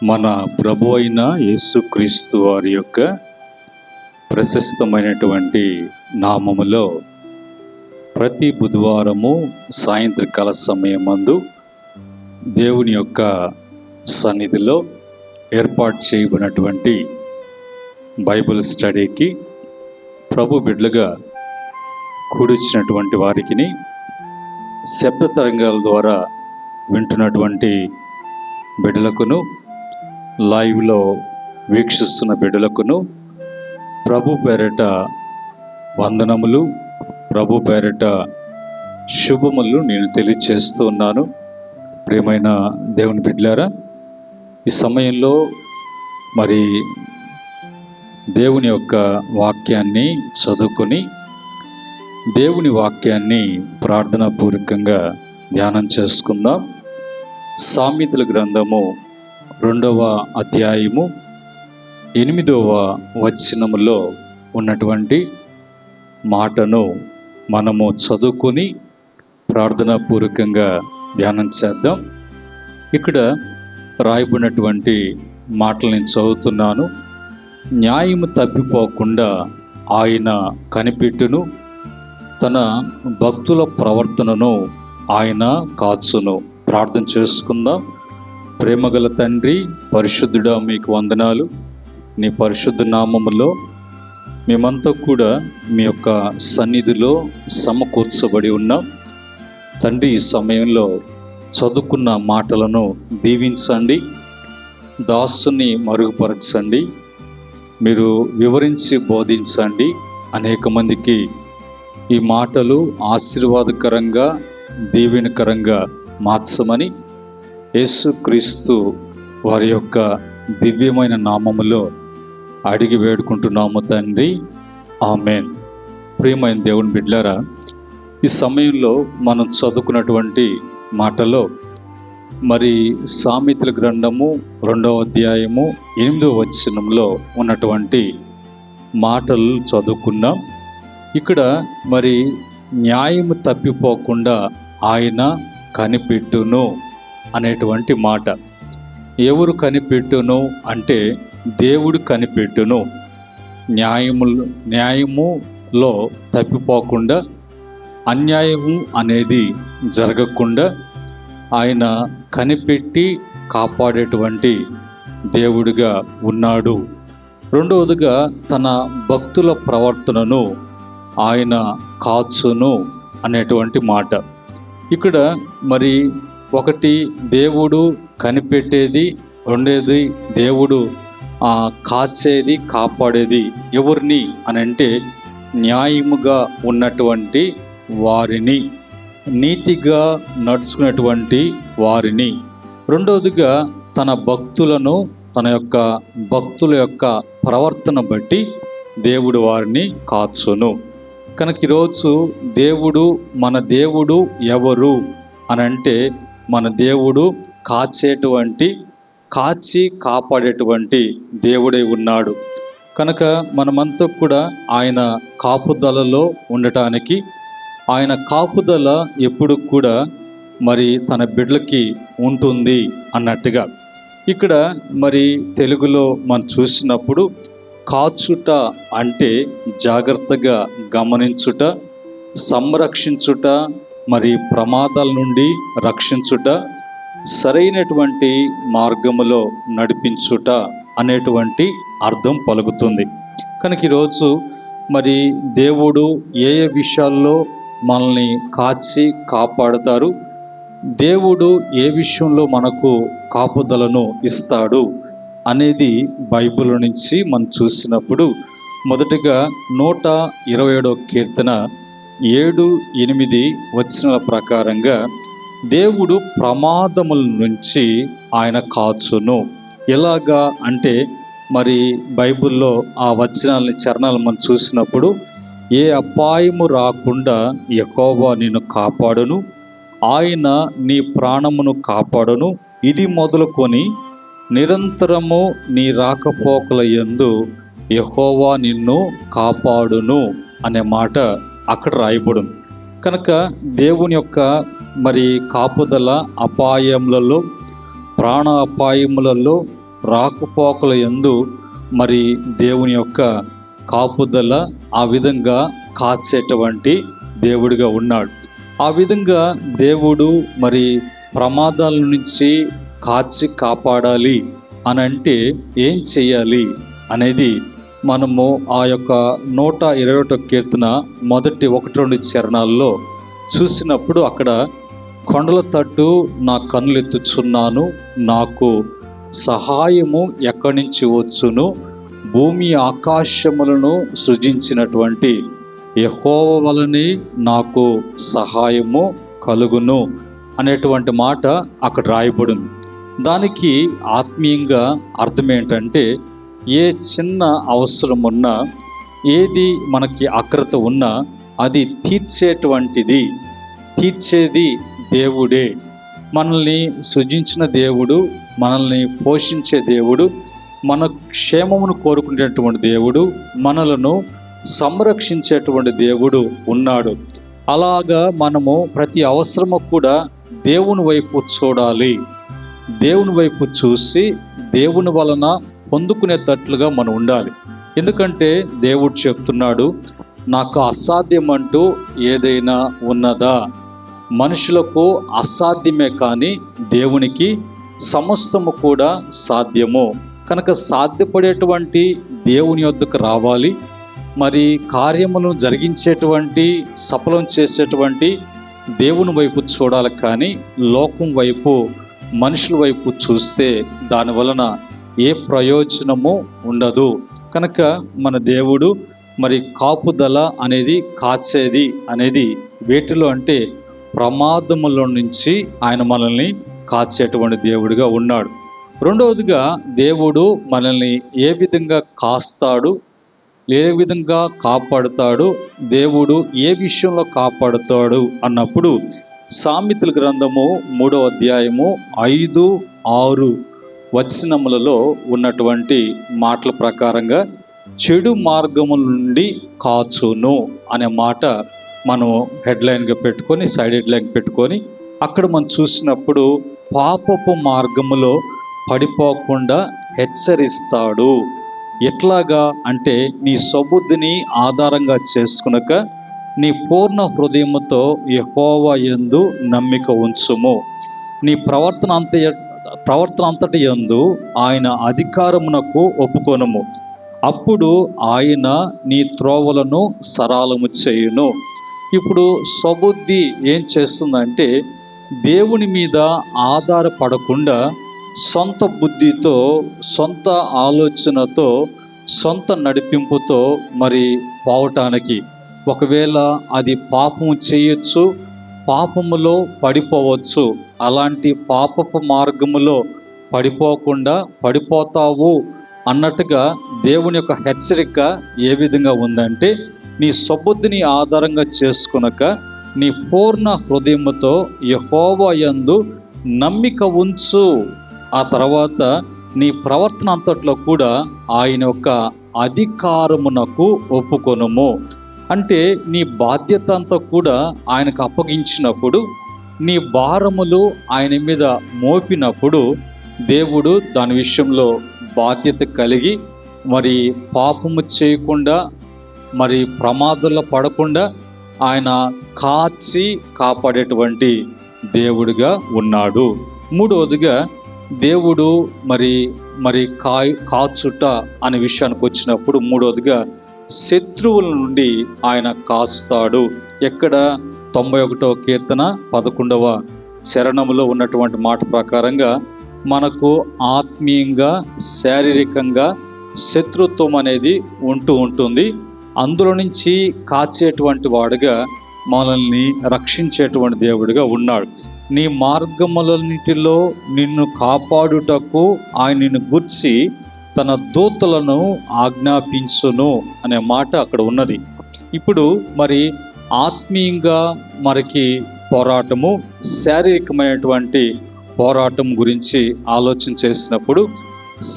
మన ప్రభు అయిన యేసుక్రీస్తు వారి యొక్క ప్రశస్తమైనటువంటి నామములో ప్రతి బుధవారము సాయంత్రకాల సమయమందు దేవుని యొక్క సన్నిధిలో ఏర్పాటు చేయబడినటువంటి బైబిల్ స్టడీకి ప్రభు బిడ్డలుగా కూడిచ్చినటువంటి వారికి, శబ్ద తరంగాల ద్వారా వింటున్నటువంటి బిడ్డలకును, లైవ్లో వీక్షిస్తున్న బిడ్డలకును ప్రభు పేరిట వందనములు, ప్రభు పేరిట శుభములు నేను తెలియచేస్తూ ఉన్నాను. ప్రియమైన దేవుని బిడ్డలారా, ఈ సమయంలో మరి దేవుని యొక్క వాక్యాన్ని చదువుకొని దేవుని వాక్యాన్ని ప్రార్థనాపూర్వకంగా ధ్యానం చేసుకుందాం. సామెతల గ్రంథము 2వ అధ్యాయము 8వ వచనములో ఉన్నటువంటి మాటను మనము చదువుకొని ప్రార్థనాపూర్వకంగా ధ్యానం చేద్దాం. ఇక్కడ రాయబడినటువంటి మాటలు నేను చదువుతున్నాను. న్యాయము తప్పిపోకుండా ఆయన కనిపెట్టును, తన భక్తుల ప్రవర్తనను ఆయన కాచును. ప్రార్థన చేసుకుందాం. ప్రేమగల తండ్రి, పరిశుద్ధుడా, మీకు వందనాలు. నీ పరిశుద్ధ నామములో మేమంతా కూడా మీ యొక్క సన్నిధిలో సమకూర్చబడి ఉన్నాం. తండ్రి, ఈ సమయంలో చదువుకున్న మాటలను దీవించండి, దాసుని మరుగుపరచండి, మీరు వివరించి బోధించండి. అనేక మందికి ఈ మాటలు ఆశీర్వాదకరంగా, దీవెనకరంగా మార్చమని యేసుక్రీస్తు వారి యొక్క దివ్యమైన నామములో అడిగి వేడుకుంటున్నాము తండ్రి, ఆమేన్. ప్రియమైన దేవుని బిడ్డలారా, ఈ సమయంలో మనం చదువుకున్నటువంటి మాటలో మరి సామెతల గ్రంథము 2వ అధ్యాయము 8వ వచనంలో ఉన్నటువంటి మాటలు చదువుకున్నాం. ఇక్కడ మరి న్యాయము తప్పిపోకుండా ఆయన కనిపెట్టును అనేటువంటి మాట. ఎవరు కనిపెట్టును అంటే దేవుడు కనిపెట్టును. న్యాయములో తప్పిపోకుండా, అన్యాయము అనేది జరగకుండా ఆయన కనిపెట్టి కాపాడేటువంటి దేవుడిగా ఉన్నాడు. రెండవదిగా తన భక్తుల ప్రవర్తనను ఆయన కాచును అనేటువంటి మాట. ఇక్కడ మరి ఒకటి దేవుడు కనిపెట్టేది, రెండేది దేవుడు కాచేది, కాపాడేది ఎవరిని అని అంటే న్యాయముగా ఉన్నటువంటి వారిని, నీతిగా నడుచుకున్నటువంటి వారిని. రెండవదిగా తన భక్తులను, తన యొక్క భక్తుల యొక్క ప్రవర్తన బట్టి దేవుడు వారిని కాచును. కనుక ఈరోజు దేవుడు, మన దేవుడు ఎవరు అని అంటే మన దేవుడు కాచి కాపాడేటువంటి దేవుడై ఉన్నాడు. కనుక మనమంతా కూడా ఆయన కాపుదలలో ఉండటానికి, ఆయన కాపుదల ఎప్పుడు కూడా మరి తన బిడ్డలకి ఉంటుంది అన్నట్టుగా ఇక్కడ మరి తెలుగులో మనం చూసినప్పుడు కాచుట అంటే జాగ్రత్తగా గమనించుట, సంరక్షించుట, మరి ప్రమాదాల నుండి రక్షించుట, సరైనటువంటి మార్గములో నడిపించుట అనేటువంటి అర్థం పలుకుతుంది. కనుక ఈరోజు మరి దేవుడు ఏ విషయాల్లో మనల్ని కాచి కాపాడుతారు, దేవుడు ఏ విషయంలో మనకు కాపుదలను ఇస్తాడు అనేది బైబిల్ నుంచి మనం చూసినప్పుడు మొదటగా 127వ కీర్తన 7-8 వచనాల ప్రకారంగా దేవుడు ప్రమాదముల నుంచి ఆయన కాచును. ఎలాగా అంటే మరి బైబిల్లో ఆ వచనాలని, చరణాలు మనం చూసినప్పుడు ఏ అపాయము రాకుండా యెహోవా నిన్ను కాపాడును, ఆయన నీ ప్రాణమును కాపాడును, ఇది మొదలుకొని నిరంతరము నీ రాకపోకల యందు యెహోవా నిన్ను కాపాడును అనే మాట అక్కడ రాయబడు. కనుక దేవుని యొక్క మరి కాపుదల అపాయములలో ప్రాణాపాయములలో రాకపోకల యందు మరి దేవుని యొక్క కాపుదల ఆ విధంగా కాచేటువంటి దేవుడిగా ఉన్నాడు. ఆ విధంగా దేవుడు మరి ప్రమాదాల నుంచి కాచి కాపాడాలి అని అంటే ఏం చేయాలి అనేది మనము ఆ యొక్క 121 కీర్తన మొదటి 1-2 చరణాల్లో చూసినప్పుడు అక్కడ కొండల తట్టు నా కన్నులెత్తుచున్నాను, నాకు సహాయము ఎక్కడి నుంచి వచ్చును, భూమి ఆకాశములను సృజించినటువంటి యెహోవా వలనే నాకు సహాయము కలుగును అనేటువంటి మాట అక్కడ రాయబడింది. దానికి ఆత్మీయంగా అర్థం ఏంటంటే, ఏ చిన్న అవసరం ఉన్నా, ఏది మనకి అక్రత ఉన్నా అది తీర్చేది దేవుడే. మనల్ని సృజించిన దేవుడు, మనల్ని పోషించే దేవుడు, మన క్షేమమును కోరుకునేటువంటి దేవుడు, మనలను సంరక్షించేటువంటి దేవుడు ఉన్నాడు. అలాగా మనము ప్రతి అవసరము కూడా దేవుని వైపు చూడాలి. దేవుని వైపు చూసి దేవుని వలన పొందుకునేటట్లుగా మనం ఉండాలి. ఎందుకంటే దేవుడు చెప్తున్నాడు, నాకు అసాధ్యం అంటూ ఏదైనా ఉన్నదా? మనుషులకు అసాధ్యమే కానీ దేవునికి సమస్తము కూడా సాధ్యము. కనుక సాధ్యపడేటువంటి దేవుని యొద్దకు రావాలి. మరి కార్యములను జరిగించేటువంటి, సఫలం చేసేటువంటి దేవుని వైపు చూడాలి. కానీ లోకం వైపు, మనుషుల వైపు చూస్తే దాని వలన ఏ ప్రయోజనము ఉండదు. కనుక మన దేవుడు మరి కాపుదల అనేది, కాచేది అనేది వేటిలో అంటే ప్రమాదముల నుంచి ఆయన మనల్ని కాచేటువంటి దేవుడిగా ఉన్నాడు. రెండవదిగా దేవుడు మనల్ని ఏ విధంగా కాస్తాడు, ఏ విధంగా కాపాడుతాడు, దేవుడు ఏ విషయంలో కాపాడుతాడు అన్నప్పుడు సామెతల గ్రంథము 3వ అధ్యాయము 5-6 వచనములలో ఉన్నటువంటి మాటల ప్రకారంగా చెడు మార్గముల నుండి కాచును అనే మాట మనం హెడ్లైన్గా పెట్టుకొని, సైడ్ హెడ్లైన్ పెట్టుకొని అక్కడ మనం చూసినప్పుడు పాపపు మార్గములో పడిపోకుండా హెచ్చరిస్తాడు. ఎట్లాగా అంటే, నీ సబుద్ధిని ఆధారంగా చేసుకునక నీ పూర్ణ హృదయముతో యెహోవా యందు నమ్మిక ఉంచుము, నీ ప్రవర్తన అంతటి యందు ఆయన అధికారమునకు ఒప్పుకొనుము, అప్పుడు ఆయన నీ త్రోవలను సరళము చేయును. ఇప్పుడు సబుద్ధి ఏం చేస్తుందంటే, దేవుని మీద ఆధారపడకుండా సొంత బుద్ధితో, సొంత ఆలోచనతో, సొంత నడిపింపుతో మరి పోవటానికి, ఒకవేళ అది పాపము చేయొచ్చు, పాపములో పడిపోవచ్చు. అలాంటి పాపపు మార్గములో పడిపోకుండా పడిపోతావు అన్నట్టుగా దేవుని యొక్క హెచ్చరిక ఏ విధంగా ఉందంటే, నీ సబుద్ధిని ఆధారంగా చేసుకునక నీ పూర్ణ హృదయముతో యెహోవా యందు నమ్మిక ఉంచు, ఆ తర్వాత నీ ప్రవర్తన అంతట్లో కూడా ఆయన యొక్క అధికారమునకు ఒప్పుకొనుము. అంటే నీ బాధ్యత అంతా కూడా ఆయనకు అప్పగించినప్పుడు, నీ భారములు ఆయన మీద మోపినప్పుడు దేవుడు దాని విషయంలో బాధ్యత కలిగి మరి పాపము చేయకుండా, మరి ప్రమాదంలో పడకుండా ఆయన కాచి కాపాడేటువంటి దేవుడిగా ఉన్నాడు. మూడవదిగా దేవుడు మరి కాచుట అనే విషయానికి వచ్చినప్పుడు, మూడవదిగా శత్రువుల నుండి ఆయన కాచుతాడు. ఎక్కడ 91వ కీర్తన 11వ చరణంలో ఉన్నటువంటి మాట ప్రకారంగా మనకు ఆత్మీయంగా, శారీరకంగా శత్రుత్వం అనేది ఉంటుంది. అందులో నుంచి కాచేటువంటి వాడుగా, మనల్ని రక్షించేటువంటి దేవుడిగా ఉన్నాడు. నీ మార్గములన్నిటిలో నిన్ను కాపాడుటకు ఆయన నిన్ను గూర్చి తన దూతలను ఆజ్ఞాపించును అనే మాట అక్కడ ఉన్నది. ఇప్పుడు మరి ఆత్మీయంగా మనకి పోరాటము, శారీరకమైనటువంటి పోరాటం గురించి ఆలోచన చేసినప్పుడు,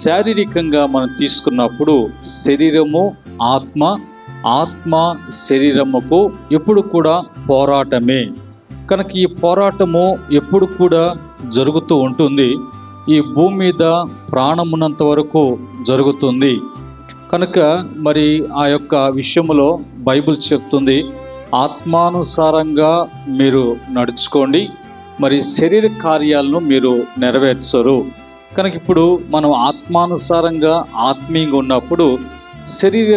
శారీరకంగా మనం తీసుకున్నప్పుడు శరీరము, ఆత్మ శరీరముకు ఎప్పుడు కూడా పోరాటమే. కనుక ఈ పోరాటము ఎప్పుడు కూడా జరుగుతూ ఉంటుంది. ఈ భూమి మీద ప్రాణమున్నంత వరకు జరుగుతుంది. కనుక మరి ఆ యొక్క విషయంలో బైబిల్ చెప్తుంది, ఆత్మానుసారంగా మీరు నడుచుకోండి, మరి శరీర కార్యాలను మీరు నెరవేర్చరు. కనుక ఇప్పుడు మనం ఆత్మానుసారంగా ఆత్మీయంగా ఉన్నప్పుడు శరీర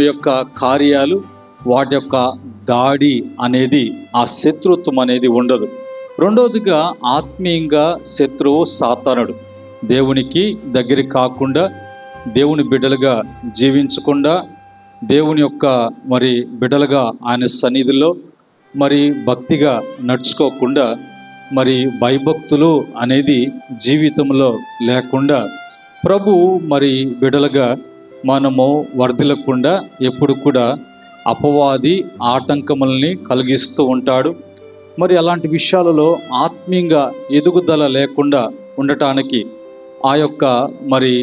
యొక్క కార్యాలు, వాటి యొక్క దాడి అనేది, ఆ శత్రుత్వం అనేది ఉండదు. రెండవదిగా ఆత్మీయంగా శత్రువు సాతానుడు. దేవునికి దగ్గర కాకుండా, దేవుని బిడ్డలుగా జీవించకుండా, దేవుని యొక్క మరి బిడ్డలుగా ఆయన సన్నిధిలో మరి భక్తిగా నడుచుకోకుండా, మరి భయభక్తులు అనేది జీవితంలో లేకుండా, ప్రభు మరి బిడ్డలుగా మనము వర్ధిల్లకుండా ఎప్పుడు కూడా అపవాది ఆటంకముల్ని కలిగిస్తూ ఉంటాడు. మరి అలాంటి విషయాలలో ఆత్మీయంగా ఎదుగుదల లేకుండా ఉండటానికి ఆ యొక్క మరి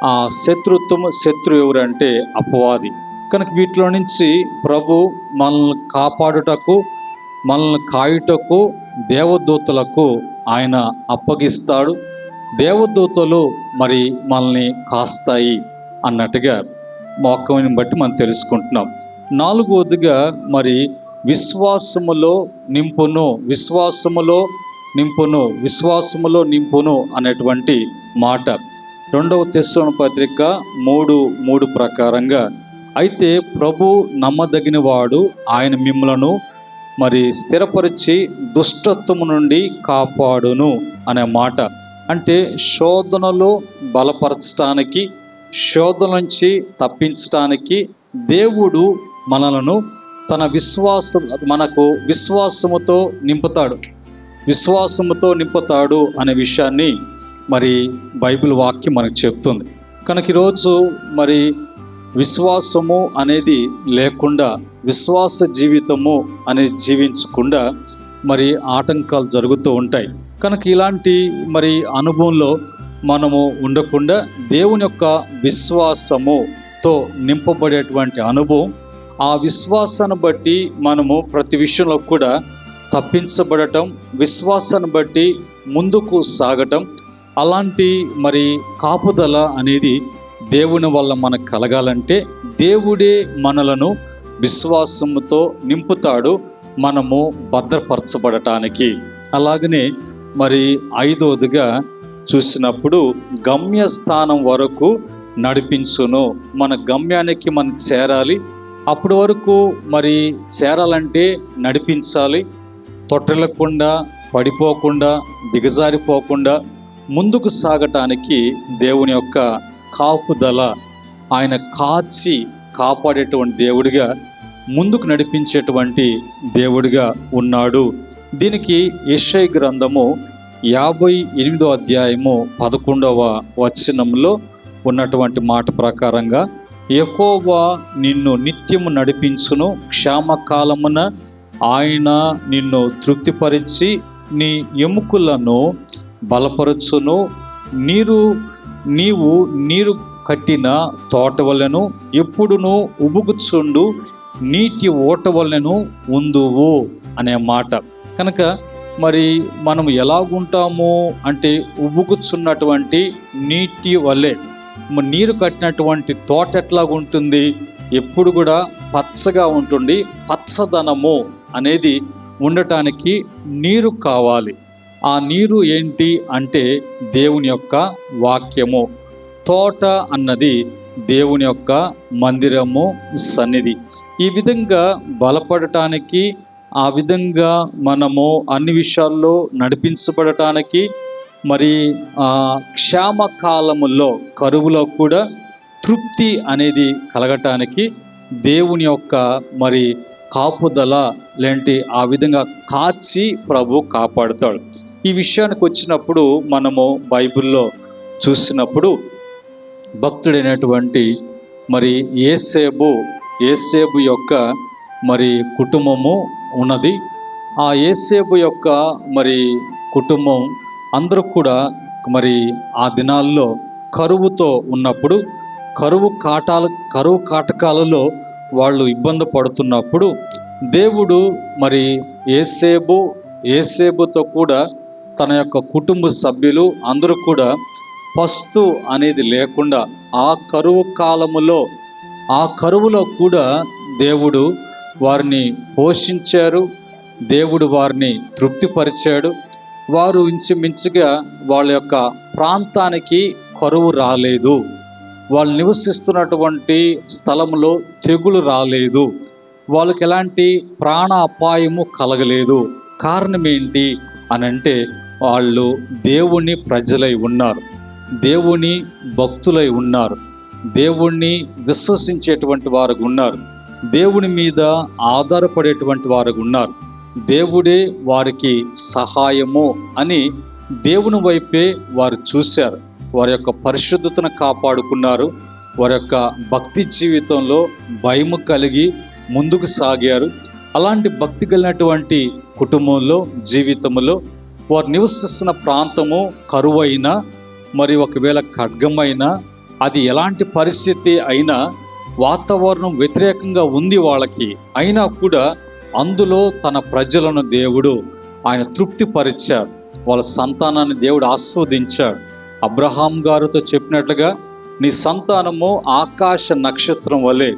ఆ శత్రు ఎవరంటే అపవాది. కనుక వీటిలో నుంచి ప్రభు మనల్ని కాపాడుటకు, మనల్ని కాయుటకు దేవదూతలకు ఆయన అప్పగిస్తాడు. దేవదూతలు మరి మనల్ని కాస్తాయి అన్నట్టుగా వాక్యం బట్టి మనం తెలుసుకుంటున్నాం. నాలుగవదిగా మరి విశ్వాసములో నింపును, విశ్వాసములో నింపును, విశ్వాసములో నింపును అనేటువంటి మాట 2వ తెస్సలోనిక పత్రిక 3:3 ప్రకారంగా, అయితే ప్రభు నమ్మదగిన వాడు, ఆయన మిమ్మలను మరి స్థిరపరిచి దుష్టత్వము నుండి కాపాడును అనే మాట. అంటే శోధనలో బలపరచడానికి, శోధన నుంచి తప్పించడానికి దేవుడు మనలను తన మనకు విశ్వాసముతో నింపుతాడు అనే విషయాన్ని మరి బైబిల్ వాక్యం మనకు చెప్తుంది. కనుక ఈరోజు మరి విశ్వాసము అనేది లేకుండా, విశ్వాస జీవితము అనేది జీవించకుండా మరి ఆటంకాలు జరుగుతూ ఉంటాయి. కనుక ఇలాంటి మరి అనుభవంలో మనము ఉండకుండా దేవుని యొక్క విశ్వాసముతో నింపబడేటువంటి అనుభవం, ఆ విశ్వాసాన్ని బట్టి మనము ప్రతి విషయంలో కూడా తప్పించబడటం, విశ్వాసాన్ని బట్టి ముందుకు సాగటం, అలాంటి మరి కాపుదల అనేది దేవుని వల్ల మనకు కలగాలంటే దేవుడే మనలను విశ్వాసముతో నింపుతాడు, మనము భద్రపరచబడటానికి. అలాగనే మరి 5వదిగా చూసినప్పుడు గమ్యస్థానం వరకు నడిపించును. మన గమ్యానికి మనం చేరాలి. అప్పటి వరకు మరి చేరాలంటే నడిపించాలి. తొట్టిల్లకుండా, పడిపోకుండా, దిగజారిపోకుండా ముందుకు సాగటానికి దేవుని యొక్క కాపుదల, ఆయన కాచి కాపాడేటువంటి దేవుడిగా, ముందుకు నడిపించేటువంటి దేవుడిగా ఉన్నాడు. దీనికి యెషయా గ్రంథము 58వ అధ్యాయము 11వ వచనంలో ఉన్నటువంటి మాట ప్రకారంగా, యెహోవా నిన్ను నిత్యము నడిపించును, క్షామకాలమున ఆయన నిన్ను తృప్తిపరిచి నీ ఎముకలను బలపరచును, నీవు నీరు కట్టిన తోట వలెను ఎప్పుడును ఉబుకుచుండు నీటి ఓట వలెను ఉందువు అనే మాట. కనుక మరి మనం ఎలాగుంటాము అంటే ఉబుకుచున్నటువంటి నీటి వలె, నీరు కట్టినటువంటి తోట ఎట్లాగుంటుంది, ఎప్పుడు కూడా పచ్చగా ఉంటుంది. పచ్చదనము అనేది ఉండటానికి నీరు కావాలి. ఆ నీరు ఏంటి అంటే దేవుని యొక్క వాక్యము. తోట అన్నది దేవుని యొక్క మందిరము, సన్నిధి. ఈ విధంగా బలపడటానికి, ఆ విధంగా మనము అన్ని విషయాల్లో నడిపించబడటానికి, మరి క్షామకాలములో, కరువులో కూడా తృప్తి అనేది కలగటానికి దేవుని యొక్క మరి కాపుదల లేంటి ఆ విధంగా కాచి ప్రభు కాపాడుతాడు. ఈ విషయానికి వచ్చినప్పుడు మనము బైబిల్లో చూసినప్పుడు భక్తుడైనటువంటి మరి యేసేబు యొక్క మరి కుటుంబము ఉన్నది. ఆ యేసేబు యొక్క మరి కుటుంబం అందరూ కూడా మరి ఆ దినాల్లో కరువుతో ఉన్నప్పుడు, కరువు కాటకాలలో వాళ్ళు ఇబ్బంది పడుతున్నప్పుడు దేవుడు మరి యేసేబుతో కూడా తన యొక్క కుటుంబ సభ్యులు అందరూ కూడా పస్తు అనేది లేకుండా ఆ కరువు కాలములో, ఆ కరువులో కూడా దేవుడు వారిని పోషించారు, దేవుడు వారిని తృప్తిపరిచాడు. వారు ఇంచుమించుగా వాళ్ళ యొక్క ప్రాంతానికి కరువు రాలేదు, వాళ్ళు నివసిస్తున్నటువంటి స్థలంలో తెగులు రాలేదు, వాళ్ళకి ఎలాంటి ప్రాణ అపాయము కలగలేదు. కారణం ఏంటి అని అంటే వాళ్ళు దేవుని ప్రజలై ఉన్నారు, దేవుని భక్తులై ఉన్నారు, దేవుణ్ణి విశ్వసించేటువంటి వారు ఉన్నారు, దేవుని మీద ఆధారపడేటువంటి వారు ఉన్నారు. దేవుడే వారికి సహాయము అని దేవుని వైపే వారు చూశారు. వారి యొక్క పరిశుద్ధతను కాపాడుకున్నారు. వారి యొక్క భక్తి జీవితంలో భయము కలిగి ముందుకు సాగారు. అలాంటి భక్తి కలిగినటువంటి కుటుంబంలో, జీవితంలో వారు నివసిస్తున్న ప్రాంతము కరువైనా, మరి ఒకవేళ ఖడ్గమైనా, అది ఎలాంటి పరిస్థితి అయినా, వాతావరణం వ్యతిరేకంగా ఉంది వాళ్ళకి, అయినా కూడా అందులో తన ప్రజలను దేవుడు ఆయన తృప్తిపరిచారు. వాళ్ళ సంతానాన్ని దేవుడు ఆస్వాదించాడు. అబ్రహాం గారితో చెప్పినట్లుగా నీ సంతానము ఆకాశ నక్షత్రం వలె,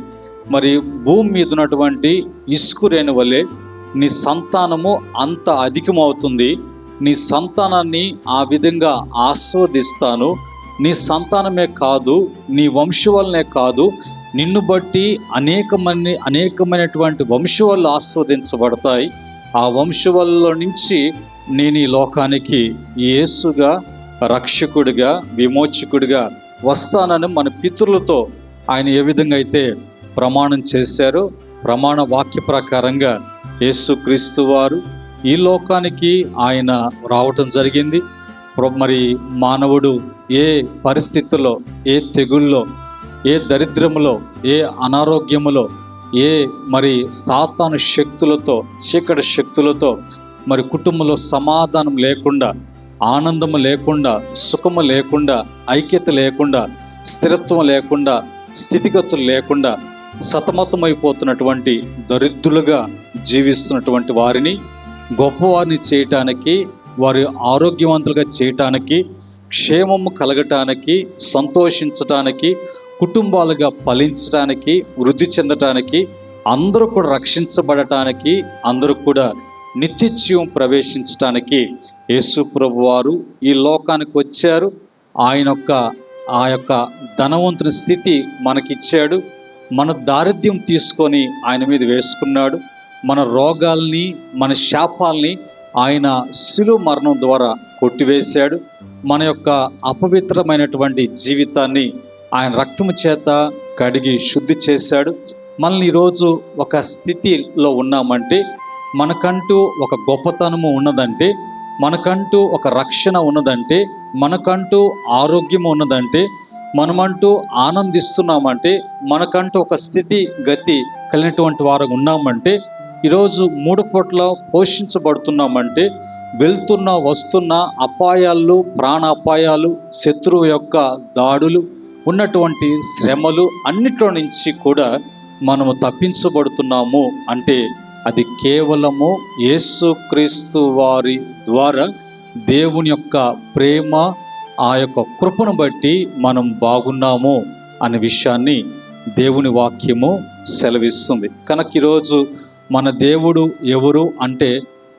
మరి భూమి మీద ఉన్నటువంటి ఇసుకురేణి వలె నీ సంతానము అంత అధికమవుతుంది. నీ సంతానాన్ని ఆ విధంగా ఆస్వాదిస్తాను. నీ సంతానమే కాదు, నీ వంశవలనే కాదు, నిన్ను బట్టి అనేకమైనటువంటి వంశవాళ్ళు ఆస్వాదించబడతాయి. ఆ వంశవాళ్ళ నుంచి నేను ఈ లోకానికి యేసుగా, రక్షకుడిగా, విమోచకుడిగా వస్తానని మన పితరులతో ఆయన ఏ విధంగా అయితే ప్రమాణం చేశారో, ప్రమాణ వాక్య ప్రకారంగా యేసుక్రీస్తు వారు ఈ లోకానికి ఆయన రావటం జరిగింది. మరి మానవుడు ఏ పరిస్థితుల్లో, ఏ తెగుల్లో, ఏ దరిద్రములో, ఏ అనారోగ్యములో, ఏ మరి సాతాను శక్తులతో, చీకటి శక్తులతో, మరి కుటుంబంలో సమాధానం లేకుండా, ఆనందము లేకుండా, సుఖము లేకుండా, ఐక్యత లేకుండా, స్థిరత్వం లేకుండా, స్థితిగతులు లేకుండా సతమతమైపోతున్నటువంటి దరిద్రులుగా జీవిస్తున్నటువంటి వారిని గొప్పవారిని చేయటానికి, వారి ఆరోగ్యవంతులుగా చేయటానికి, క్షేమము కలగటానికి, సంతోషించటానికి, కుటుంబాలుగా ఫలించడానికి, వృద్ధి చెందటానికి, అందరూ కూడా రక్షించబడటానికి, అందరూ కూడా నిత్యజీవం ప్రవేశించటానికి యేసు ప్రభు వారు ఈ లోకానికి వచ్చారు. ఆ యొక్క ధనవంతుని స్థితి మనకిచ్చాడు. మన దారిద్ర్యం తీసుకొని ఆయన మీద వేసుకున్నాడు. మన రోగాల్ని, మన శాపాల్ని ఆయన శిలువ మరణం ద్వారా కొట్టివేశాడు. మన యొక్క అపవిత్రమైనటువంటి జీవితాన్ని ఆయన రక్తము చేత కడిగి శుద్ధి చేశాడు. మనల్ని ఈరోజు ఒక స్థితిలో ఉన్నామంటే, మనకంటూ ఒక గొప్పతనము ఉన్నదంటే, మనకంటూ ఒక రక్షణ ఉన్నదంటే, మనకంటూ ఆరోగ్యం ఉన్నదంటే, మనమంటూ ఆనందిస్తున్నామంటే, మనకంటూ ఒక స్థితి గతి కలిగినటువంటి వారు ఉన్నామంటే, ఈరోజు 3 పూట్ల పోషించబడుతున్నామంటే, వెళ్తున్న వస్తున్న అపాయాలు, ప్రాణ అపాయాలు, శత్రువు యొక్క దాడులు, ఉన్నటువంటి శ్రమలు అన్నిట్లో నుంచి కూడా మనము తప్పించబడుతున్నాము అంటే అది కేవలము యేసుక్రీస్తు వారి ద్వారా దేవుని యొక్క ప్రేమ, ఆ యొక్క కృపను బట్టి మనం బాగున్నాము అనే విషయాన్ని దేవుని వాక్యము సెలవిస్తుంది. కనుక ఈరోజు మన దేవుడు ఎవరు అంటే,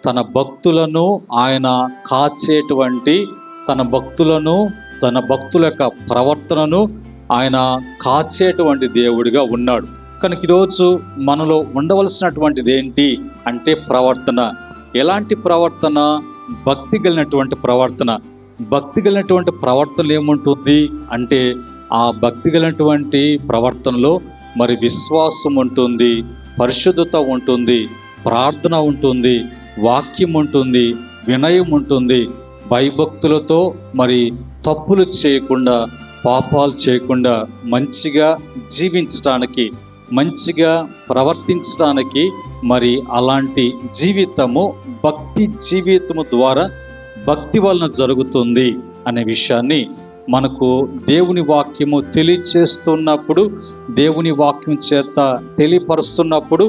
తన భక్తులను ఆయన కాచేటువంటి, తన భక్తుల యొక్క ప్రవర్తనను ఆయన కాచేటువంటి దేవుడిగా ఉన్నాడు. కనుక ఈరోజు మనలో ఉండవలసినటువంటిది ఏంటి అంటే ప్రవర్తన. ఎలాంటి ప్రవర్తన? భక్తి కలిగినటువంటి ప్రవర్తన. భక్తి కలిగినటువంటి ప్రవర్తనలు ఏముంటుంది అంటే, ఆ భక్తి కలిగినటువంటి ప్రవర్తనలో మరి విశ్వాసం ఉంటుంది, పరిశుద్ధత ఉంటుంది, ప్రార్థన ఉంటుంది, వాక్యం ఉంటుంది, వినయం ఉంటుంది. భయభక్తులతో మరి తప్పులు చేయకుండా, పాపాలు చేయకుండా మంచిగా జీవించడానికి, మంచిగా ప్రవర్తించడానికి, మరి అలాంటి జీవితము భక్తి జీవితము ద్వారా భక్తి వలన జరుగుతుంది అనే విషయాన్ని మనకు దేవుని వాక్యము తెలియచేస్తున్నప్పుడు, దేవుని వాక్యం చేత తెలియపరుస్తున్నప్పుడు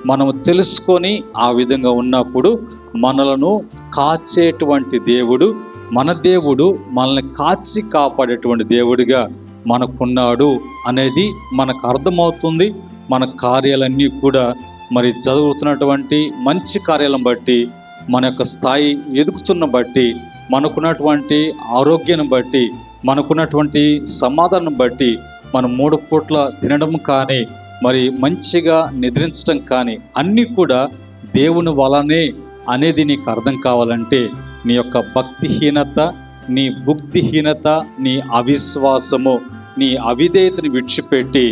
మనము తెలుసుకొని ఆ విధంగా ఉన్నప్పుడు మనలను కాచేటువంటి దేవుడు, మన దేవుడు మనల్ని కాచి కాపాడేటువంటి దేవుడిగా మనకున్నాడు అనేది మనకు అర్థమవుతుంది. మన కార్యాలన్నీ కూడా మరి జరుగుతున్నటువంటి మంచి కార్యాలను బట్టి, మన యొక్క స్థాయి ఎదుగుతున్న బట్టి, మనకున్నటువంటి ఆరోగ్యాన్ని బట్టి, మనకున్నటువంటి సమాధానం బట్టి, మనం 3 పూట్ల తినడం కానీ, మరి మంచిగా నిద్రించడం కానీ అన్నీ కూడా దేవుని వలనే అనేది నీకు అర్థం కావాలంటే నీ యొక్క భక్తిహీనత, నీ బుద్ధిహీనత, నీ అవిశ్వాసము, నీ అవిధేయతని విడిచిపెట్టి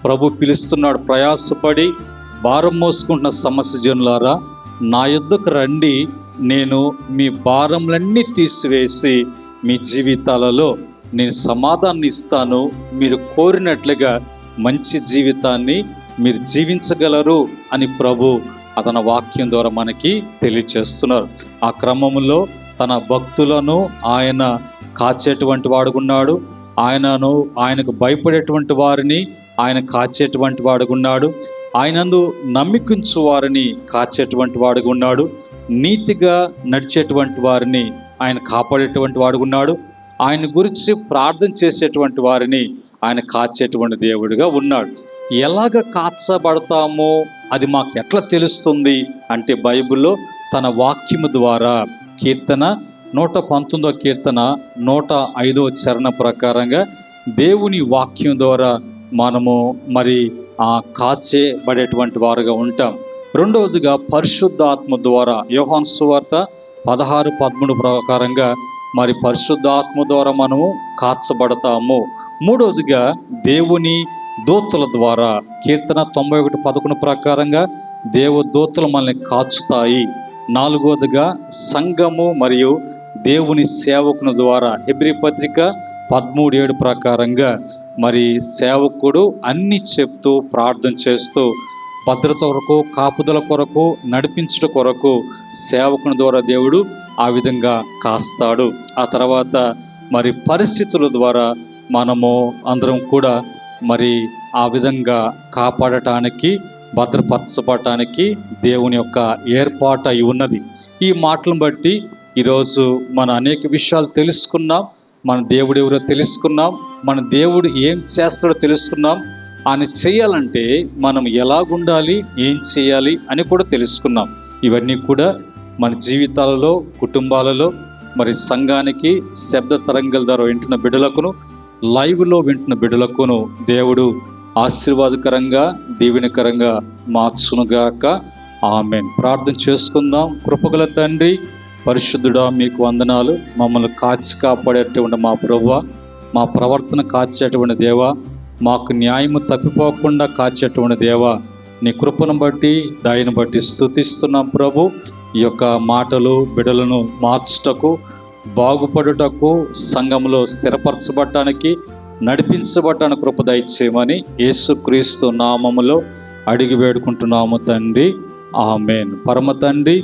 ప్రభు పిలుస్తున్నాడు. ప్రయాసపడి భారం మోసుకుంటున్న సమస్య జనులారా, నా యొద్దకు రండి, నేను మీ భారములన్నీ తీసివేసి మీ జీవితాలలో నేను సమాధానం ఇస్తాను. మీరు కోరినట్లుగా మంచి జీవితాన్ని మీరు జీవించగలరు అని ప్రభు తన వాక్యం ద్వారా మనకి తెలియచేస్తున్నారు. ఆ క్రమంలో తన భక్తులను ఆయన కాచేటువంటి వాడుకున్నాడు. ఆయనకు భయపడేటువంటి వారిని ఆయన కాచేటువంటి వాడుకున్నాడు. ఆయనందు నమ్మికుంచు వారిని కాచేటువంటి వాడుకున్నాడు. నీతిగా నడిచేటువంటి వారిని ఆయన కాపాడేటువంటి వాడుకున్నాడు. ఆయన గురించి ప్రార్థన చేసేటువంటి వారిని ఆయన కాచేటువంటి దేవుడిగా ఉన్నాడు. ఎలాగ కాచబడతామో అది మాకు ఎట్లా తెలుస్తుంది అంటే బైబిల్లో తన వాక్యము ద్వారా కీర్తన 119వ కీర్తన 105వ చరణ ప్రకారంగా దేవుని వాక్యం ద్వారా మనము మరి కాచేబడేటువంటి వారుగా ఉంటాం. రెండవదిగా పరిశుద్ధాత్మ ద్వారా యోహాను సువార్త 16:13 ప్రకారంగా మరి పరిశుద్ధాత్మ ద్వారా మనము కాచబడతాము. మూడవదిగా దేవుని దూతల ద్వారా కీర్తన 91:11 ప్రకారంగా దేవదూతలు మనల్ని కాచుతాయి. నాలుగవదిగా సంఘము మరియు దేవుని సేవకుని ద్వారా హెబ్రీ పత్రిక 13:7 ప్రకారంగా మరి సేవకుడు అన్ని చెప్తూ ప్రార్థన చేస్తూ భద్రత కొరకు, కాపుదల కొరకు, నడిపించడం కొరకు సేవకుని ద్వారా దేవుడు ఆ విధంగా కాస్తాడు. ఆ తర్వాత మరి పరిస్థితుల ద్వారా మనము అందరం కూడా మరి ఆ విధంగా కాపాడటానికి, భద్రపరచబడటానికి దేవుని యొక్క ఏర్పాటు అయి ఉన్నది. ఈ మాటలను బట్టి ఈరోజు మన అనేక విషయాలు తెలుసుకున్నాం. మన దేవుడు ఎవరో తెలుసుకున్నాం. మన దేవుడు ఏం చేస్తాడో తెలుసుకున్నాం. ఆయన చేయాలంటే మనం ఎలాగుండాలి, ఏం చేయాలి అని కూడా తెలుసుకున్నాం. ఇవన్నీ కూడా మన జీవితాలలో, కుటుంబాలలో, మరి సంఘానికి శబ్ద తరంగాల ద్వారా వింటున్న బిడ్డలకును, లైవ్లో వింటున్న బిడ్డలకును దేవుడు ఆశీర్వాదకరంగా, దీవెనకరంగా మార్చునుగాక. ఆమేన్. ప్రార్థన చేసుకుందాం. కృపగల తండ్రి, పరిశుద్ధుడా, మీకు వందనాలు. మమ్మల్ని కాచి కాపాడేటువంటి మా ప్రభువా, మా ప్రవర్తన కాచేటువంటి దేవా, మాకు న్యాయము తప్పిపోకుండా కాచేటువంటి దేవా, నీ కృపను బట్టి, దయను బట్టి స్తుతిస్తున్నాం ప్రభు. ఈ యొక్క మాటలు బిడ్డలను మార్చుటకు, బాగుపడుటకు, సంఘంలో స్థిరపరచబడటానికి, నడిపించబడటానికి కృప దయచేయమని యేసుక్రీస్తు నామములో అడిగి వేడుకుంటున్నాము తండ్రి. ఆమేన్. పరమ తండ్రి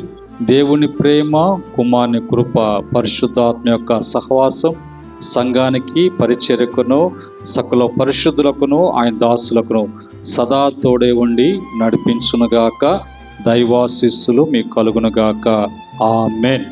దేవుని ప్రేమ, కుమారుని కృప, పరిశుద్ధాత్మ యొక్క సహవాసం సంఘానికి, పరిచర్యకును, సకల పరిశుద్ధులకును, ఆయన దాసులకును సదా తోడే ఉండి నడిపించునుగాక. దైవాశీస్సులు మీకు కలుగునుగాక. ఆమేన్.